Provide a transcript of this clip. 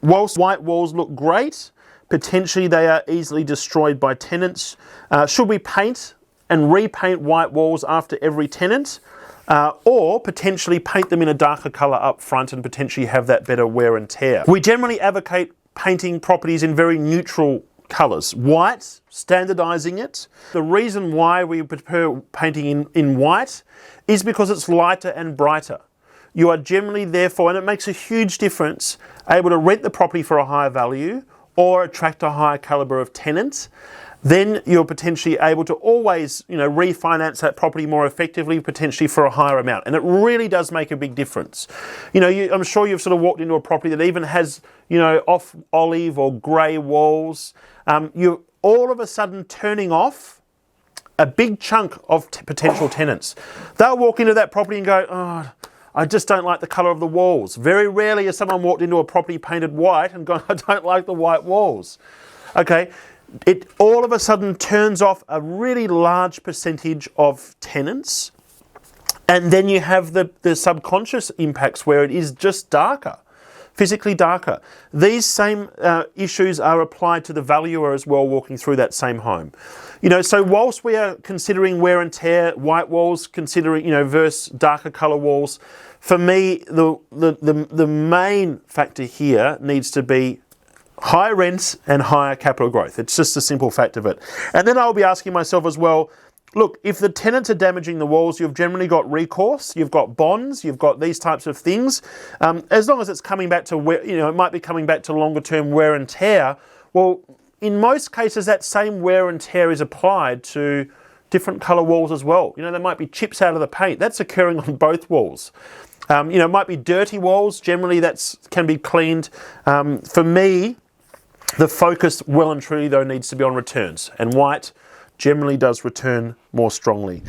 Whilst white walls look great, potentially they are easily destroyed by tenants. Should we paint and repaint white walls after every tenant? Or potentially paint them in a darker colour up front and potentially have that better wear and tear. We generally advocate painting properties in very neutral colours. White, standardising it. The reason why we prefer painting in white is because it's lighter and brighter. You are generally therefore, and it makes a huge difference, able to rent the property for a higher value or attract a higher calibre of tenant. Then you're potentially able to always, refinance that property more effectively, potentially for a higher amount. And it really does make a big difference. I'm sure you've sort of walked into a property that even has, off olive or grey walls. You're all of a sudden turning off a big chunk of potential tenants. They'll walk into that property and go, oh, I just don't like the colour of the walls. Very rarely has someone walked into a property painted white and gone, I don't like the white walls. Okay. It all of a sudden turns off a really large percentage of tenants, and then you have the subconscious impacts where it is just darker, physically darker. These same issues are applied to the valuer as well walking through that same home. So whilst we are considering wear and tear, white walls, considering, versus darker colour walls, for me, the main factor here needs to be higher rents and higher capital growth. It's just a simple fact of it. And then I'll be asking myself as well, look, if the tenants are damaging the walls, you've generally got recourse, you've got bonds, you've got these types of things. As long as it's coming back to, it might be coming back to longer term wear and tear. Well, in most cases, that same wear and tear is applied to different colour walls as well. There might be chips out of the paint. That's occurring on both walls. It might be dirty walls. Generally, that can be cleaned. For me, the focus well and truly though needs to be on returns, and white generally does return more strongly.